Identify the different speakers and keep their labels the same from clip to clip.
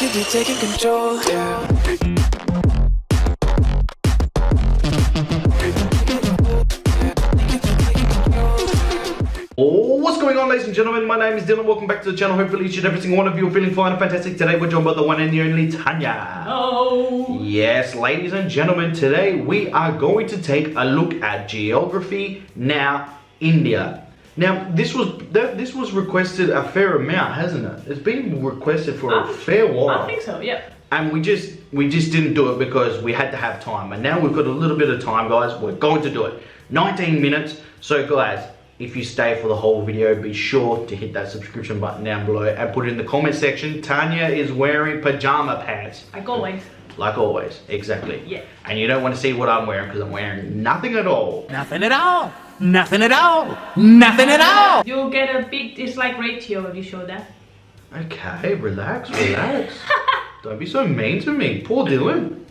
Speaker 1: could be taking control, yeah.
Speaker 2: What's going on, ladies and gentlemen? My name is Dylan. Welcome back to the channel. Hopefully each and every single one of you are feeling fine and fantastic. Today we're joined by the one and the only Tanya.
Speaker 3: Oh.
Speaker 2: Yes, ladies and gentlemen, today we are going to take a look at geography, now India. Now this was requested a fair amount, hasn't it? It's been requested for a fair while.
Speaker 3: I think so, yeah.
Speaker 2: And we just didn't do it because we had to have time. And now we've got a little bit of time, guys. We're going to do it. 19 minutes. So guys, if you stay for the whole video, be sure to hit that subscription button down below and put it in the comment section. Tanya is wearing pajama pants.
Speaker 3: Like always.
Speaker 2: Like always, exactly.
Speaker 3: Yeah.
Speaker 2: And you don't want to see what I'm wearing because I'm wearing nothing at all.
Speaker 4: Nothing at all. Nothing at all. Nothing at all.
Speaker 3: You'll get a big dislike ratio if you show that.
Speaker 2: Okay, relax. Don't be so mean to me. Poor Dylan.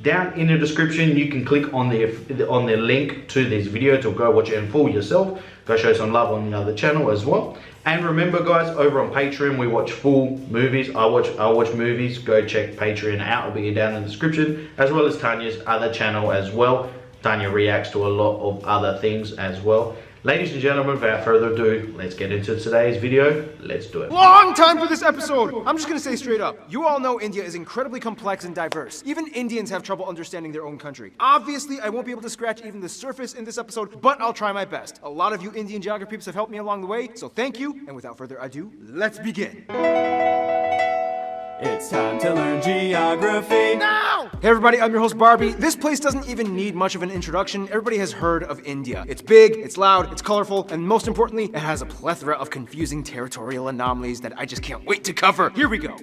Speaker 2: Down in the description, you can click on the link to this video to go watch it in full yourself. Go show some love on the other channel as well. And remember, guys, over on Patreon, we watch full movies. I watch movies. Go check Patreon out. It'll be down in the description, as well as Tanya's other channel as well. Tanya reacts to a lot of other things as well. Ladies and gentlemen, without further ado, let's get into today's video. Let's do it.
Speaker 5: Long time for this episode! I'm just gonna say straight up, you all know India is incredibly complex and diverse. Even Indians have trouble understanding their own country. Obviously, I won't be able to scratch even the surface in this episode, but I'll try my best. A lot of you Indian geography peeps have helped me along the way, so thank you, and without further ado, let's begin.
Speaker 6: It's time to learn geography
Speaker 5: now! Hey everybody, I'm your host Barbie. This place doesn't even need much of an introduction. Everybody has heard of India. It's big, it's loud, it's colorful, and most importantly, it has a plethora of confusing territorial anomalies that I just can't wait to cover. Here we go.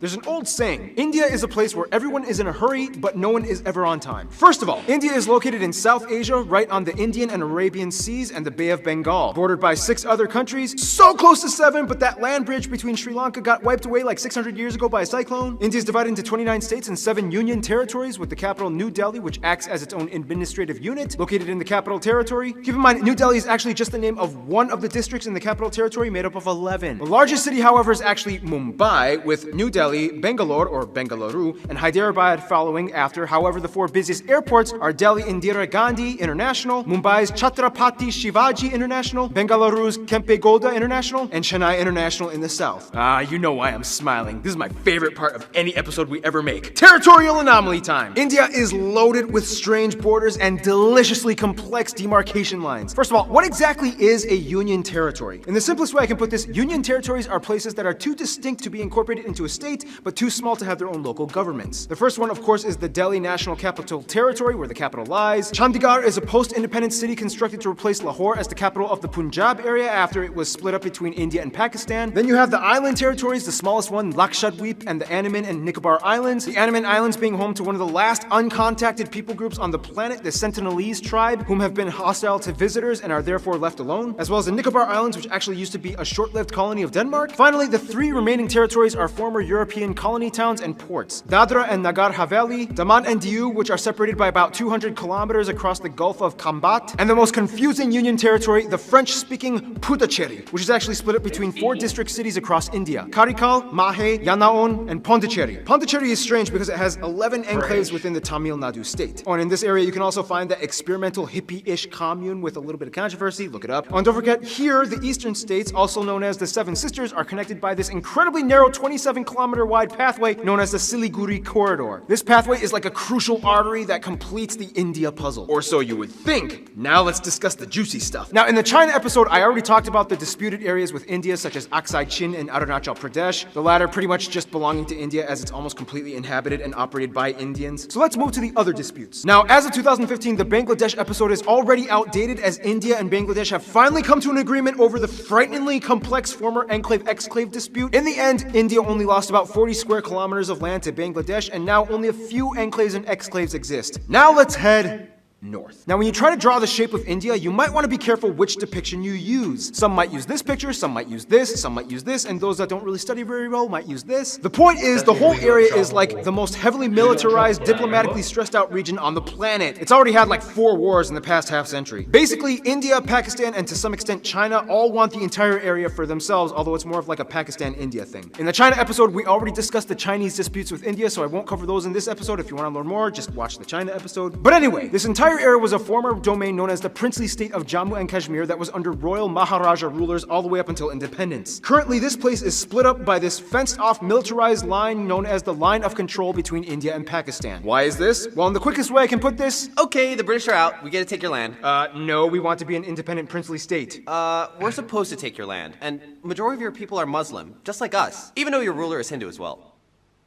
Speaker 5: There's an old saying, India is a place where everyone is in a hurry, but no one is ever on time. First of all, India is located in South Asia, right on the Indian and Arabian Seas and the Bay of Bengal, bordered by 6 other countries, so close to 7, but that land bridge between Sri Lanka got wiped away like 600 years ago by a cyclone. India is divided into 29 states and 7 union territories, with the capital New Delhi, which acts as its own administrative unit, located in the capital territory. Keep in mind, New Delhi is actually just the name of one of the districts in the capital territory, made up of 11. The largest city, however, is actually Mumbai, with New Delhi, Bangalore or Bengaluru, and Hyderabad following after. However, the 4 busiest airports are Delhi Indira Gandhi International, Mumbai's Chhatrapati Shivaji International, Bengaluru's Kempe Gowda International, and Chennai International in the south. You know why I'm smiling. This is my favorite part of any episode we ever make. Territorial anomaly time. India is loaded with strange borders and deliciously complex demarcation lines. First of all, what exactly is a union territory? In the simplest way I can put this, union territories are places that are too distinct to be incorporated into a state, but too small to have their own local governments. The first one, of course, is the Delhi National Capital Territory, where the capital lies. Chandigarh is a post-independent city constructed to replace Lahore as the capital of the Punjab area after it was split up between India and Pakistan. Then you have the island territories, the smallest one, Lakshadweep, and the Andaman and Nicobar Islands. The Andaman Islands being home to one of the last uncontacted people groups on the planet, the Sentinelese tribe, whom have been hostile to visitors and are therefore left alone, as well as the Nicobar Islands, which actually used to be a short-lived colony of Denmark. Finally, the 3 remaining territories are former European colony towns and ports. Dadra and Nagar Haveli, Daman and Diu, which are separated by about 200 kilometers across the Gulf of Khambat, and the most confusing union territory, the French-speaking Puducherry, which is actually split up between 4 district cities across India: Karikal, Mahe, Yanaon, and Pondicherry. Pondicherry is strange because it has 11 enclaves within the Tamil Nadu state. And in this area, you can also find the experimental hippie-ish commune with a little bit of controversy. Look it up. And don't forget, here, the eastern states, also known as the Seven Sisters, are connected by this incredibly narrow 27-kilometer wide pathway known as the Siliguri Corridor. This pathway is like a crucial artery that completes the India puzzle. Or so you would think. Now let's discuss the juicy stuff. Now, in the China episode, I already talked about the disputed areas with India, such as Aksai Chin and Arunachal Pradesh, the latter pretty much just belonging to India as it's almost completely inhabited and operated by Indians. So let's move to the other disputes. Now, as of 2015, the Bangladesh episode is already outdated, as India and Bangladesh have finally come to an agreement over the frighteningly complex former enclave-exclave dispute. In the end, India only lost about 40 square kilometers of land to Bangladesh, and now only a few enclaves and exclaves exist. Now let's head north. Now when you try to draw the shape of India, you might want to be careful which depiction you use. Some might use this picture, some might use this, some might use this, and those that don't really study very well might use this. The point is, the whole area is like the most heavily militarized, diplomatically stressed out region on the planet. It's already had like 4 wars in the past half century. Basically, India, Pakistan, and to some extent China all want the entire area for themselves, although it's more of like a Pakistan-India thing. In the China episode, we already discussed the Chinese disputes with India, so I won't cover those in this episode. If you want to learn more, just watch the China episode. But anyway, this entire area was a former domain known as the princely state of Jammu and Kashmir that was under royal Maharaja rulers all the way up until independence. Currently, this place is split up by this fenced-off militarized line known as the line of control between India and Pakistan. Why is this? Well, in the quickest way I can put this,
Speaker 7: Okay, the British are out. We get to take your land.
Speaker 5: no, we want to be an independent princely state.
Speaker 7: We're supposed to take your land, and majority of your people are Muslim, just like us, even though your ruler is Hindu as well.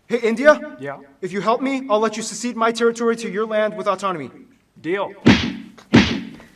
Speaker 5: Hey, India? Yeah? If you help me, I'll let you secede my territory to your land with autonomy.
Speaker 8: Deal.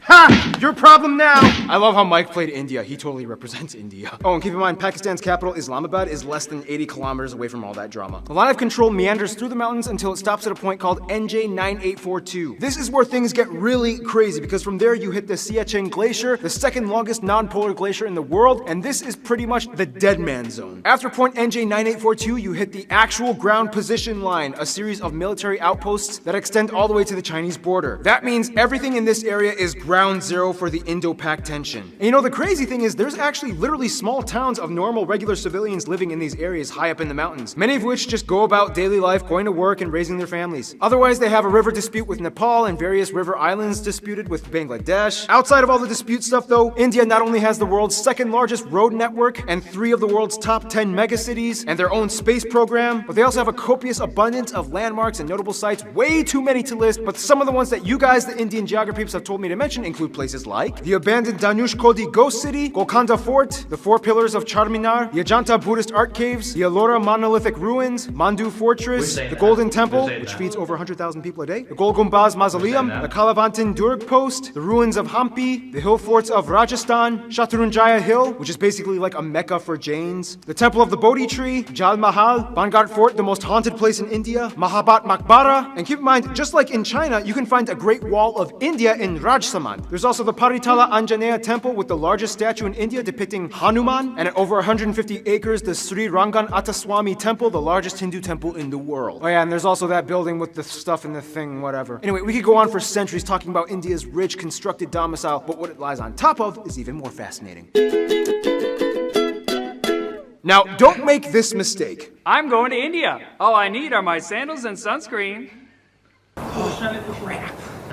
Speaker 5: Ha! Your problem now! I love how Mike played India. He totally represents India. Oh, and keep in mind, Pakistan's capital, Islamabad, is less than 80 kilometers away from all that drama. The line of control meanders through the mountains until it stops at a point called NJ9842. This is where things get really crazy, because from there you hit the Siachen Glacier, the second longest non-polar glacier in the world, and this is pretty much the dead man zone. After point NJ9842, you hit the actual ground position line, a series of military outposts that extend all the way to the Chinese border. That means everything in this area is ground zero for the Indo-Pak tension. And you know, the crazy thing is there's actually literally small towns of normal regular civilians living in these areas high up in the mountains, many of which just go about daily life, going to work and raising their families. Otherwise, they have a river dispute with Nepal and various river islands disputed with Bangladesh. Outside of all the dispute stuff though, India not only has the world's second largest road network and 3 of the world's top 10 megacities and their own space program, but they also have a copious abundance of landmarks and notable sites, way too many to list, but some of the ones that you guys, the Indian geography peeps, have told me to mention include places like the abandoned Danush Kodi Ghost City, Golconda Fort, the 4 pillars of Charminar, the Ajanta Buddhist art caves, the Ellora monolithic ruins, Mandu Fortress, the Golden Temple, which feeds over 100,000 people a day, the Gol Gumbaz Mausoleum, the Kalavantin Durg Post, the ruins of Hampi, the hill forts of Rajasthan, Shatrunjaya Hill, which is basically like a mecca for Jains, the Temple of the Bodhi Tree, Jal Mahal, Bangar Fort, the most haunted place in India, Mahabat Maqbara, and keep in mind, just like in China, you can find a Great Wall of India in Rajsamand. There's also the Paritala Anjaneya Temple with the largest statue in India depicting Hanuman, and at over 150 acres, the Sri Rangan Attaswamy Temple, the largest Hindu temple in the world. Oh yeah, and there's also that building with the stuff in the thing, whatever. Anyway, we could go on for centuries talking about India's rich, constructed domicile, but what it lies on top of is even more fascinating. Now, don't make this mistake.
Speaker 8: I'm going to India. All I need are my sandals and sunscreen.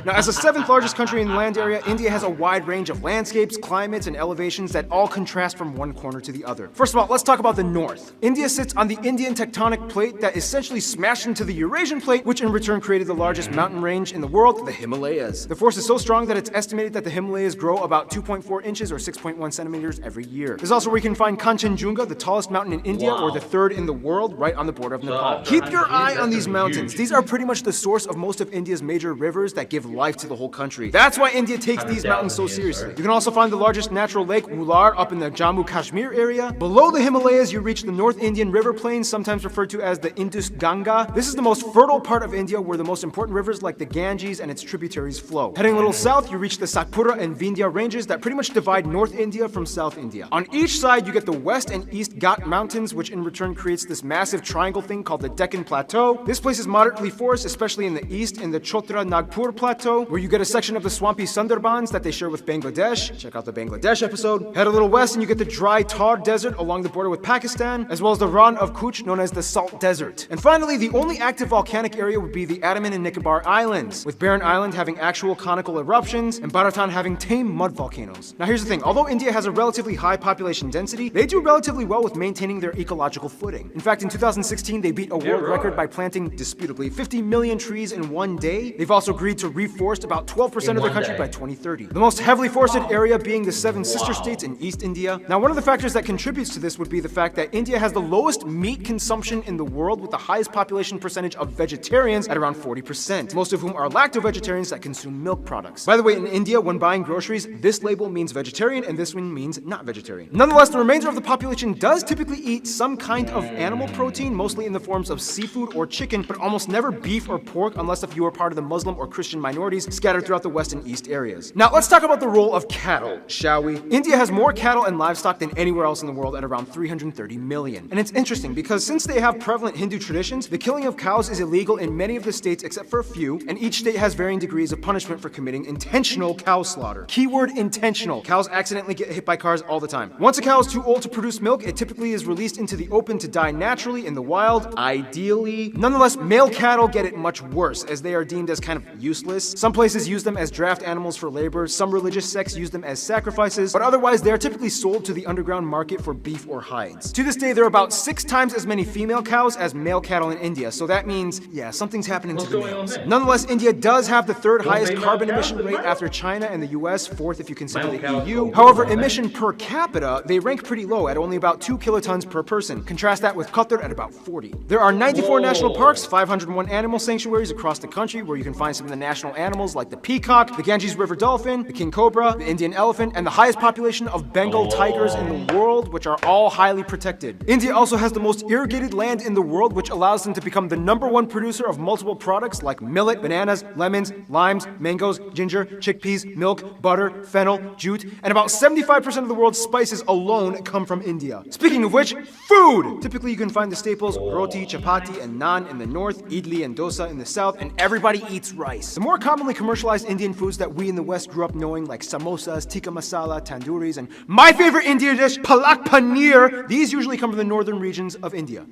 Speaker 5: Now, as the 7th largest country in the land area, India has a wide range of landscapes, climates, and elevations that all contrast from one corner to the other. First of all, let's talk about the north. India sits on the Indian tectonic plate that essentially smashed into the Eurasian plate, which in return created the largest mountain range in the world, the Himalayas. The force is so strong that it's estimated that the Himalayas grow about 2.4 inches or 6.1 centimeters every year. There's also where we can find Kanchenjunga, the tallest mountain in India, or the 3rd in the world, right on the border of Nepal. Keep your eye on these mountains. These are pretty much the source of most of India's major rivers that give life to the whole country. That's why India takes these mountains so seriously. You can also find the largest natural lake, Wular, up in the Jammu Kashmir area. Below the Himalayas, you reach the North Indian River Plain, sometimes referred to as the Indus Ganga. This is the most fertile part of India where the most important rivers like the Ganges and its tributaries flow. Heading a little south, you reach the Satpura and Vindhya ranges that pretty much divide North India from South India. On each side, you get the West and East Ghat Mountains, which in return creates this massive triangle thing called the Deccan Plateau. This place is moderately forested, especially in the east in the Chotra Nagpur Plateau, where you get a section of the swampy Sundarbans that they share with Bangladesh. Check out the Bangladesh episode. Head a little west and you get the dry Thar Desert along the border with Pakistan, as well as the Rann of Kutch, known as the Salt Desert. And finally, the only active volcanic area would be the Andaman and Nicobar Islands, with Barren Island having actual conical eruptions and Bharatan having tame mud volcanoes. Now here's the thing, although India has a relatively high population density, they do relatively well with maintaining their ecological footing. In fact, in 2016, they beat a world record by planting, disputably, 50 million trees in one day. They've also agreed to reforest about 12% of the country by 2030. The most heavily forested area being the 7 sister states in East India. Now, one of the factors that contributes to this would be the fact that India has the lowest meat consumption in the world, with the highest population percentage of vegetarians at around 40%, most of whom are lacto-vegetarians that consume milk products. By the way, in India, when buying groceries, this label means vegetarian and this one means not vegetarian. Nonetheless, the remainder of the population does typically eat some kind of animal protein, mostly in the forms of seafood or chicken, but almost never beef or pork, unless if you are part of the Muslim or Christian minority minorities scattered throughout the west and east areas. Now let's talk about the role of cattle, shall we? India has more cattle and livestock than anywhere else in the world at around 330 million. And it's interesting because since they have prevalent Hindu traditions, the killing of cows is illegal in many of the states except for a few, and each state has varying degrees of punishment for committing intentional cow slaughter. Keyword intentional. Cows accidentally get hit by cars all the time. Once a cow is too old to produce milk, it typically is released into the open to die naturally in the wild, ideally. Nonetheless, male cattle get it much worse, as they are deemed as kind of useless. Some places use them as draft animals for labor, some religious sects use them as sacrifices, but otherwise they are typically sold to the underground market for beef or hides. To this day, there are about 6 times as many female cows as male cattle in India, so that means, yeah, something's happening to the males. Nonetheless, India does have the 3rd highest carbon emission rate after China and the US, 4th if you consider the EU. However, emission per capita, they rank pretty low at only about 2 kilotons per person. Contrast that with Qatar at about 40. There are 94 national parks, 501 animal sanctuaries across the country where you can find some of the national animals like the peacock, the Ganges River dolphin, the king cobra, the Indian elephant, and the highest population of Bengal tigers in the world, which are all highly protected. India also has the most irrigated land in the world, which allows them to become the #1 producer of multiple products like millet, bananas, lemons, limes, mangoes, ginger, chickpeas, milk, butter, fennel, jute, and about 75% of the world's spices alone come from India. Speaking of which, food! Typically you can find the staples roti, chapati, and naan in the north, idli and dosa in the south, and everybody eats rice. The more commonly commercialized Indian foods that we in the West grew up knowing, like samosas, tikka masala, tandooris, and my favorite Indian dish, palak paneer, these usually come from the northern regions of India.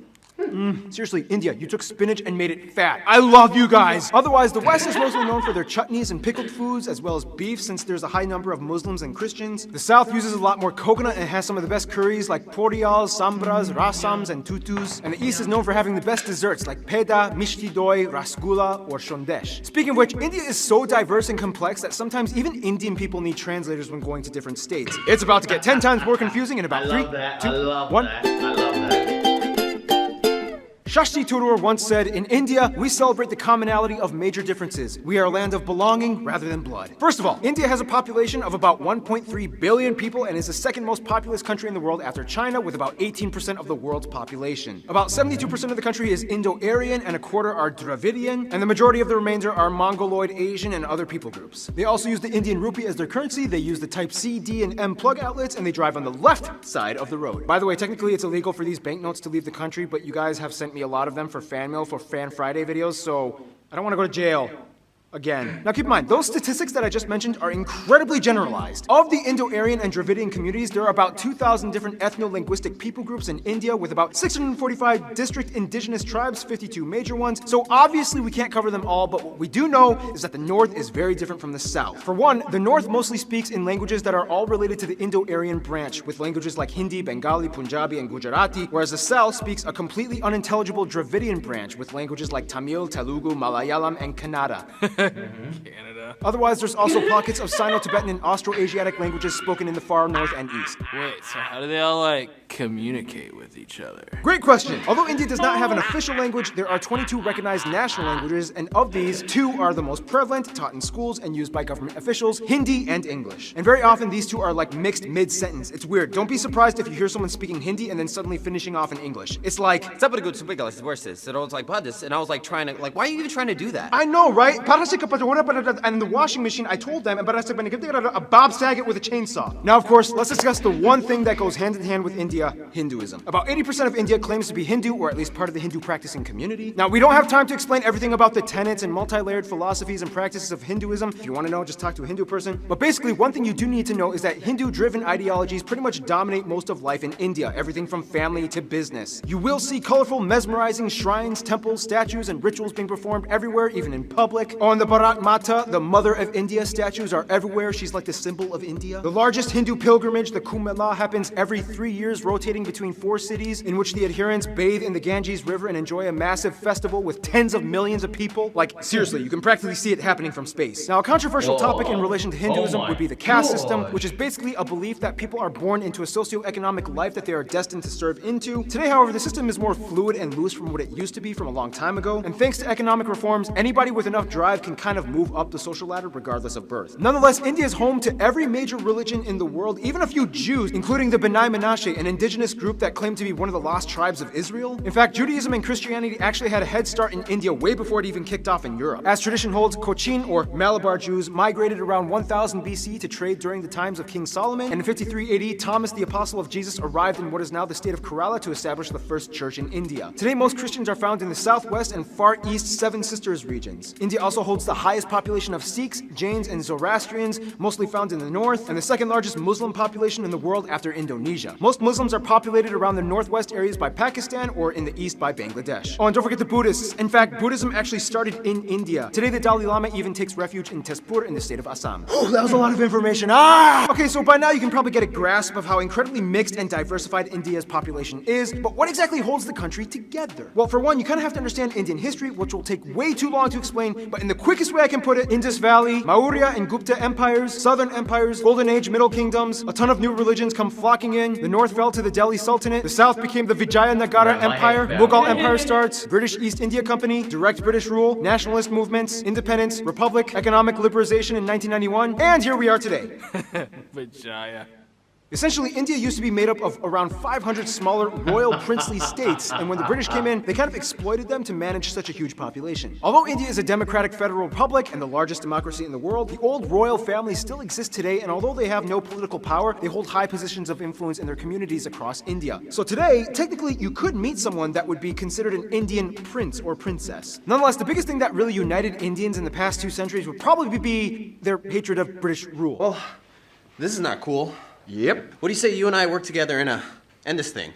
Speaker 5: Seriously, India, you took spinach and made it fat. I love you guys. Otherwise, the West is mostly known for their chutneys and pickled foods, as well as beef, since there's a high number of Muslims and Christians. The South uses a lot more coconut and has some of the best curries like poriyals, sambras, rasams, and tutus. And the East is known for having the best desserts like peda, mishti doi, rasgulla, or shondesh. Speaking of which, India is so diverse and complex that sometimes even Indian people need translators when going to different states. It's about to get 10 times more confusing in about 3, 2, 1.
Speaker 2: I love that.
Speaker 5: Shashti Tharoor once said, "In India, we celebrate the commonality of major differences. We are a land of belonging rather than blood." First of all, India has a population of about 1.3 billion people and is the 2nd most populous country in the world after China, with about 18% of the world's population. About 72% of the country is Indo-Aryan and a quarter are Dravidian, and the majority of the remainder are Mongoloid, Asian, and other people groups. They also use the Indian rupee as their currency, they use the type C, D, and M plug outlets, and they drive on the left side of the road. By the way, technically it's illegal for these banknotes to leave the country, but you guys have sent me a lot of them for fan mail for Fan Friday videos, so I don't want to go to jail. Again. Now keep in mind, those statistics that I just mentioned are incredibly generalized. Of the Indo-Aryan and Dravidian communities, there are about 2,000 different ethno-linguistic people groups in India, with about 645 district indigenous tribes, 52 major ones. So obviously we can't cover them all, but what we do know is that the north is very different from the south. For one, the north mostly speaks in languages that are all related to the Indo-Aryan branch, with languages like Hindi, Bengali, Punjabi, and Gujarati, whereas the south speaks a completely unintelligible Dravidian branch, with languages like Tamil, Telugu, Malayalam, and Kannada.
Speaker 8: Canada.
Speaker 5: Otherwise, there's also pockets of Sino-Tibetan and Austroasiatic languages spoken in the far north and east.
Speaker 9: Wait, so how do they all, communicate with each other?
Speaker 5: Great question. Although India does not have an official language, there are 22 recognized national languages, and of these, 2 are the most prevalent, taught in schools and used by government officials, Hindi and English. And very often, these two are mixed mid-sentence. It's weird. Don't be surprised if you hear someone speaking Hindi and then suddenly finishing off in English. It's like,
Speaker 7: and I was trying to, why are you even trying to do that?
Speaker 5: I know, right? And the washing machine, I told them, a Bob Saget with a chainsaw. Now, of course, let's discuss the one thing that goes hand in hand with India, Hinduism. About 80% of India claims to be Hindu, or at least part of the Hindu practicing community. Now, we don't have time to explain everything about the tenets and multi-layered philosophies and practices of Hinduism. If you want to know, just talk to a Hindu person. But basically, one thing you do need to know is that Hindu-driven ideologies pretty much dominate most of life in India, everything from family to business. You will see colorful, mesmerizing shrines, temples, statues, and rituals being performed everywhere, even in public. On the Bharat Mata, the Mother of India, statues are everywhere. She's like the symbol of India. The largest Hindu pilgrimage, the Kumbh Mela, happens every 3 years, rotating between 4 cities, in which the adherents bathe in the Ganges River and enjoy a massive festival with tens of millions of people. Seriously, you can practically see it happening from space. Now, a controversial topic in relation to Hinduism would be the caste system, which is basically a belief that people are born into a socioeconomic life that they are destined to serve into. Today, however, the system is more fluid and loose from what it used to be from a long time ago, and thanks to economic reforms, anybody with enough drive can kind of move up the social ladder regardless of birth. Nonetheless, India is home to every major religion in the world, even a few Jews, including the B'nai Menashe, an indigenous group that claimed to be one of the lost tribes of Israel. In fact, Judaism and Christianity actually had a head start in India way before it even kicked off in Europe. As tradition holds, Cochin or Malabar Jews migrated around 1000 BC to trade during the times of King Solomon, and in 53 AD, Thomas the Apostle of Jesus arrived in what is now the state of Kerala to establish the first church in India. Today, most Christians are found in the southwest and far east Seven Sisters regions. India also holds the highest population of Sikhs, Jains, and Zoroastrians, mostly found in the north, and the second largest Muslim population in the world after Indonesia. Most Muslims are populated around the northwest areas by Pakistan or in the east by Bangladesh. Oh, and don't forget the Buddhists. In fact, Buddhism actually started in India. Today, the Dalai Lama even takes refuge in Tezpur in the state of Assam. Oh, that was a lot of information. Okay, so by now you can probably get a grasp of how incredibly mixed and diversified India's population is, but what exactly holds the country together? Well, for one, you kind of have to understand Indian history, which will take way too long to explain, but in the quickest way I can put it, Indus Valley, Maurya and Gupta empires, southern empires, Golden Age, Middle Kingdoms, a ton of new religions come flocking in, the north fell to the Delhi Sultanate, the south became the Vijayanagara Empire, Mughal Empire starts, British East India Company, direct British rule, nationalist movements, independence, republic, economic liberalization in 1991, and here we are today.
Speaker 9: Vijaya.
Speaker 5: Essentially, India used to be made up of around 500 smaller royal princely states, and when the British came in, they kind of exploited them to manage such a huge population. Although India is a democratic federal republic and the largest democracy in the world, the old royal families still exist today, and although they have no political power, they hold high positions of influence in their communities across India. So today, technically, you could meet someone that would be considered an Indian prince or princess. Nonetheless, the biggest thing that really united Indians in the past 2 centuries would probably be their hatred of British rule.
Speaker 7: Well, this is not cool.
Speaker 5: Yep.
Speaker 7: What do you say you and I work together and end this thing?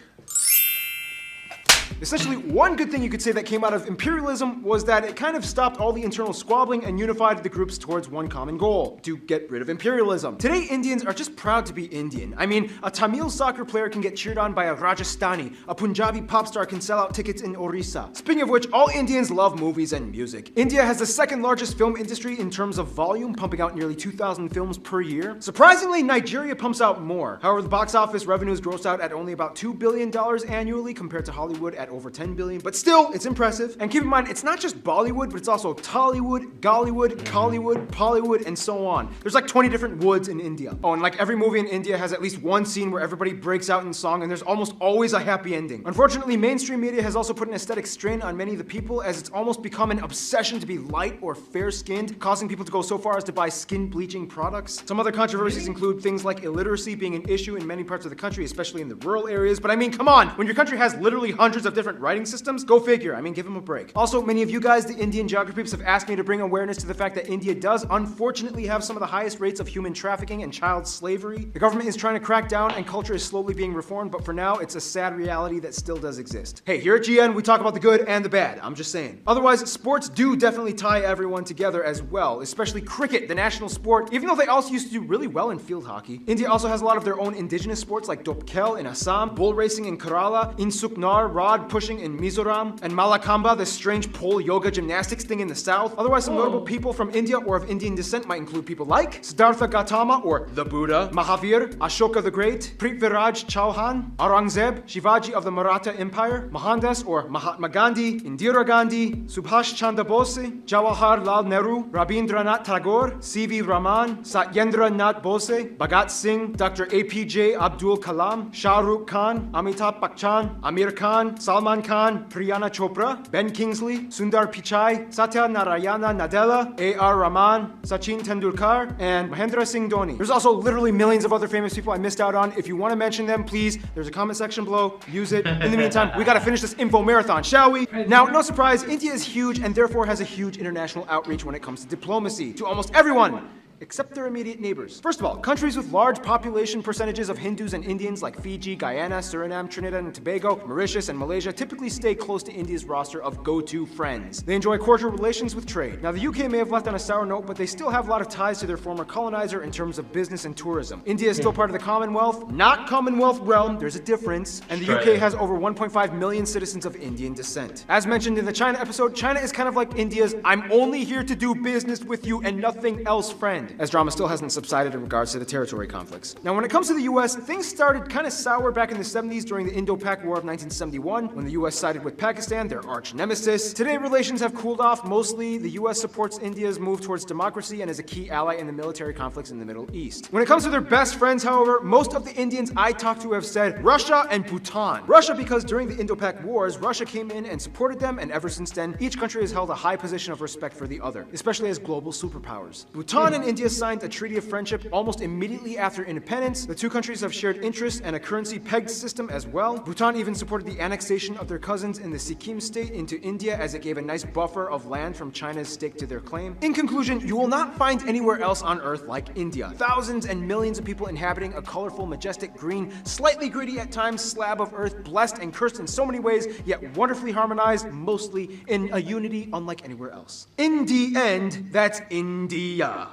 Speaker 5: Essentially, one good thing you could say that came out of imperialism was that it kind of stopped all the internal squabbling and unified the groups towards one common goal, to get rid of imperialism. Today, Indians are just proud to be Indian. I mean, a Tamil soccer player can get cheered on by a Rajasthani, a Punjabi pop star can sell out tickets in Orissa. Speaking of which, all Indians love movies and music. India has the second largest film industry in terms of volume, pumping out nearly 2,000 films per year. Surprisingly, Nigeria pumps out more. However, the box office revenues gross out at only about $2 billion annually compared to Hollywood at over 10 billion, but still, it's impressive. And keep in mind, it's not just Bollywood, but it's also Tollywood, Gollywood, Collywood, Pollywood, and so on. There's like 20 different woods in India. Oh, and like every movie in India has at least one scene where everybody breaks out in song, and there's almost always a happy ending. Unfortunately, mainstream media has also put an aesthetic strain on many of the people, as it's almost become an obsession to be light or fair-skinned, causing people to go so far as to buy skin bleaching products. Some other controversies include things like illiteracy being an issue in many parts of the country, especially in the rural areas. But I mean, come on, when your country has literally hundreds of different writing systems, go figure. I mean, give them a break. Also, many of you guys, the Indian geography peeps, have asked me to bring awareness to the fact that India does unfortunately have some of the highest rates of human trafficking and child slavery. The government is trying to crack down and culture is slowly being reformed, but for now, it's a sad reality that still does exist. Hey, here at GN, we talk about the good and the bad. I'm just saying. Otherwise, sports do definitely tie everyone together as well, especially cricket, the national sport, even though they also used to do really well in field hockey. India also has a lot of their own indigenous sports like Dopkel in Assam, bull racing in Kerala, Insuknar, rod pushing in Mizoram, and Malakamba, the strange pole yoga gymnastics thing in the south. Otherwise, some notable people from India or of Indian descent might include people like Siddhartha Gautama or the Buddha, Mahavir, Ashoka the Great, Prithviraj Chauhan, Aurangzeb, Shivaji of the Maratha Empire, Mohandas or Mahatma Gandhi, Indira Gandhi, Subhash Chandra Bose, Jawahar Lal Nehru, Rabindranath Tagore, C.V. Raman, Satyendra Nath Bose, Bhagat Singh, Dr. APJ Abdul Kalam, Shah Rukh Khan, Amitabh Bachchan, Amir Khan, Salman Khan, Priyana Chopra, Ben Kingsley, Sundar Pichai, Satya Narayana Nadella, A.R. Rahman, Sachin Tendulkar, and Mahendra Singh Dhoni. There's also literally millions of other famous people I missed out on. If you want to mention them, please, there's a comment section below. Use it. In the meantime, we gotta finish this info marathon, shall we? Now, no surprise, India is huge and therefore has a huge international outreach when it comes to diplomacy to almost everyone, except their immediate neighbors. First of all, countries with large population percentages of Hindus and Indians like Fiji, Guyana, Suriname, Trinidad and Tobago, Mauritius, and Malaysia typically stay close to India's roster of go-to friends. They enjoy cordial relations with trade. Now, the UK may have left on a sour note, but they still have a lot of ties to their former colonizer in terms of business and tourism. India is still part of the Commonwealth, not Commonwealth realm, there's a difference, and the UK has over 1.5 million citizens of Indian descent. As mentioned in the China episode, China is kind of like India's "I'm only here to do business with you and nothing else" friend. hand, as drama still hasn't subsided in regards to the territory conflicts. Now, when it comes to the US, things started kind of sour back in the 70s during the Indo-Pak War of 1971, when the US sided with Pakistan, their arch nemesis. Today, relations have cooled off. Mostly, the US supports India's move towards democracy and is a key ally in the military conflicts in the Middle East. When it comes to their best friends, however, most of the Indians I talked to have said Russia and Bhutan. Russia because during the Indo-Pak Wars, Russia came in and supported them, and ever since then, each country has held a high position of respect for the other, especially as global superpowers. Bhutan and India signed a treaty of friendship almost immediately after independence. The two countries have shared interests and a currency-pegged system as well. Bhutan even supported the annexation of their cousins in the Sikkim state into India, as it gave a nice buffer of land from China's stake to their claim. In conclusion, you will not find anywhere else on Earth like India. Thousands and millions of people inhabiting a colorful, majestic, green, slightly gritty at times slab of Earth, blessed and cursed in so many ways, yet wonderfully harmonized, mostly in a unity unlike anywhere else. In the end, that's India.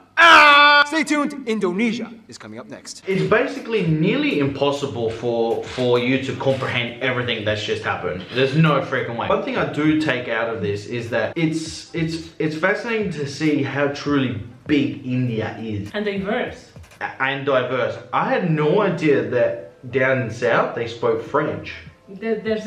Speaker 5: Stay tuned, Indonesia is coming up next.
Speaker 2: It's basically nearly impossible for you to comprehend everything that's just happened. There's no freaking way. One thing I do take out of this is that it's fascinating to see how truly big India is.
Speaker 3: And diverse.
Speaker 2: And diverse. I had no idea that down in south they spoke French.
Speaker 3: There's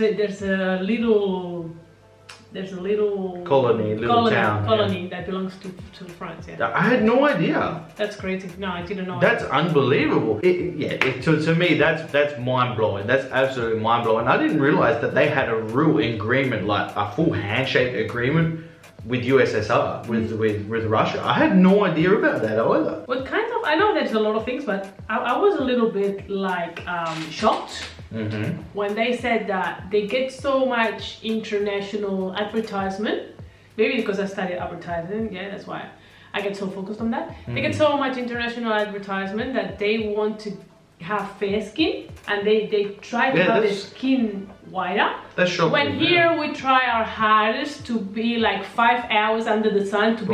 Speaker 3: a little
Speaker 2: Colony town,
Speaker 3: that belongs to France. Yeah.
Speaker 2: I had no idea.
Speaker 3: That's crazy. No, I didn't know.
Speaker 2: That's unbelievable. To me, that's mind blowing. That's absolutely mind blowing. I didn't realize that they had a real agreement, like a full handshake agreement with USSR, with Russia. I had no idea about that either.
Speaker 3: Well, kind of. I know there's a lot of things, but I was a little bit like shocked.
Speaker 2: Mm-hmm.
Speaker 3: When they said that they get so much international advertisement, maybe because I studied advertising, yeah, that's why I get so focused on that. They get so much international advertisement that they want to have fair skin, and they try to have their skin whiter.
Speaker 2: That's shocking.
Speaker 3: When here we try our hardest to be like 5 hours under the sun to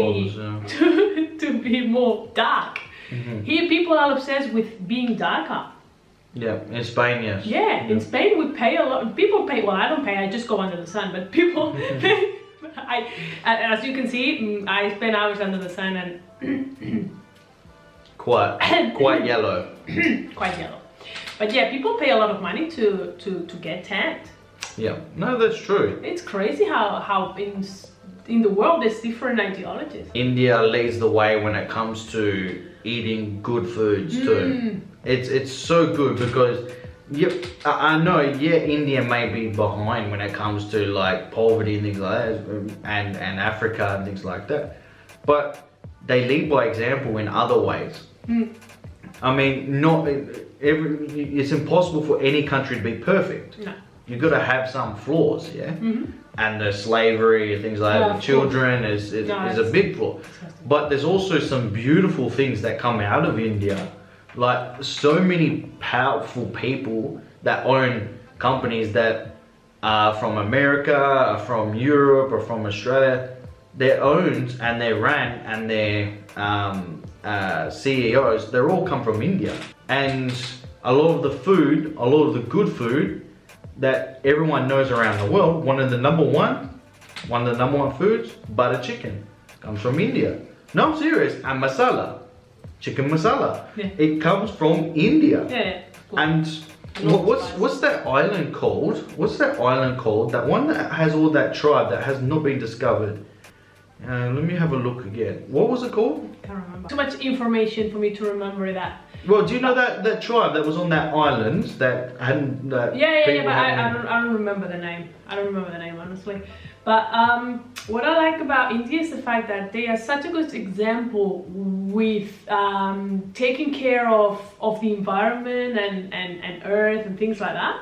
Speaker 3: to be more dark.
Speaker 2: Mm-hmm.
Speaker 3: Here people are obsessed with being darker.
Speaker 2: Yeah, in Spain, yes.
Speaker 3: Yeah, in Spain we pay a lot. People pay. Well, I don't pay. I just go under the sun. But people, as you can see, I spend hours under the sun and
Speaker 2: quite yellow.
Speaker 3: Quite yellow. But yeah, people pay a lot of money to get tanned.
Speaker 2: Yeah, no, that's true.
Speaker 3: It's crazy how in the world there's different ideologies.
Speaker 2: India leads the way when it comes to eating good foods too. It's so good because I know India may be behind when it comes to like poverty and things like that, and Africa and things like that, but they lead by example in other ways. I mean, it's impossible for any country to be perfect.
Speaker 3: No.
Speaker 2: You've got to have some flaws, yeah? And the slavery and things like that with children is a big flaw. But there's also some beautiful things that come out of India. Like so many powerful people that own companies that are from America, or from Europe, or from Australia. They're owned and they're ran and their CEOs, they're all come from India. And a lot of the good food that everyone knows around the world, one of the number one foods, butter chicken, comes from India. No, I'm serious. And masala, chicken masala, it comes from India.
Speaker 3: Yeah.
Speaker 2: And what's that island called? What's that island called? That one that has all that tribe that has not been discovered. Let me have a look again. What was it called?
Speaker 3: Can't remember. Too much information for me to remember that.
Speaker 2: Well, do you know that tribe that was on that island that hadn't?
Speaker 3: But I don't remember the name. I don't remember the name honestly. But what I like about India is the fact that they are such a good example with taking care of the environment and earth and things like that.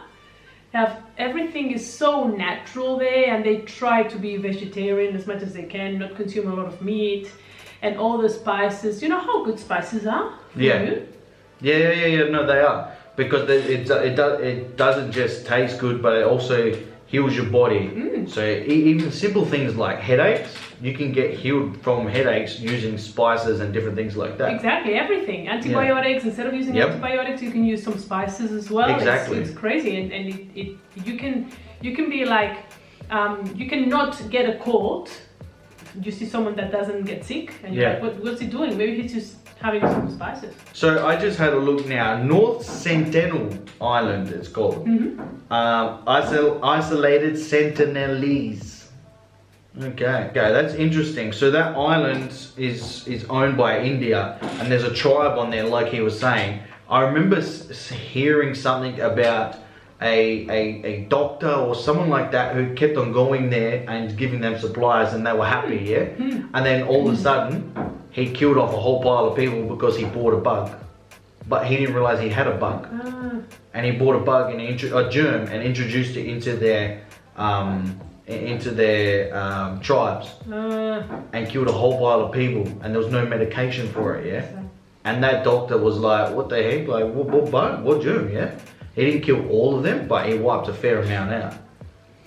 Speaker 3: Everything is so natural there, and they try to be vegetarian as much as they can, not consume a lot of meat, and all the spices. You know how good spices are for you?
Speaker 2: Yeah. No, they are, because it doesn't just taste good, but it also heals your body. So even simple things like headaches, you can get healed from headaches using spices and different things like that.
Speaker 3: Exactly, everything. Antibiotics, instead of using antibiotics, you can use some spices as well.
Speaker 2: Exactly.
Speaker 3: It's crazy, and you can be like, you cannot get a cold. You see someone that doesn't get sick, and you're like, what's he doing? Maybe he's just How do you use some spices?
Speaker 2: So I just had a look now. North Sentinel Island, it's called. Isolated Sentinelese. Okay, that's interesting. So that island is owned by India, and there's a tribe on there, like he was saying. I remember hearing something about a doctor or someone like that who kept on going there and giving them supplies, and they were happy, yeah? And then all of a sudden, he killed off a whole pile of people because he bought a bug. But he didn't realize he had a bug. And he bought a bug and a germ and introduced it into their tribes and killed a whole pile of people, and there was no medication for it, yeah? And that doctor was like, what the heck, like what bug, what germ, yeah? He didn't kill all of them, but he wiped a fair amount out.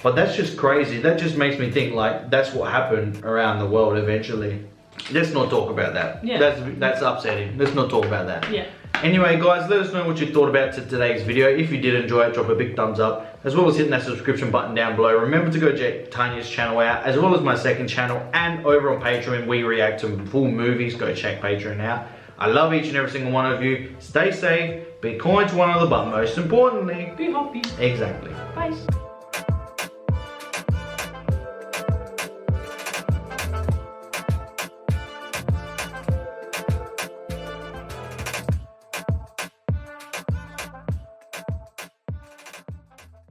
Speaker 2: But that's just crazy. That just makes me think like that's what happened around the world eventually. Let's not talk about that.
Speaker 3: Yeah.
Speaker 2: That's upsetting. Let's not talk about that.
Speaker 3: Yeah.
Speaker 2: Anyway, guys, let us know what you thought about today's video. If you did enjoy it, drop a big thumbs up, as well as hitting that subscription button down below. Remember to go check Tanya's channel out, as well as my second channel, and over on Patreon, we react to full movies. Go check Patreon out. I love each and every single one of you. Stay safe, be kind to one another, but most importantly,
Speaker 3: Be happy.
Speaker 2: exactly.
Speaker 3: Bye.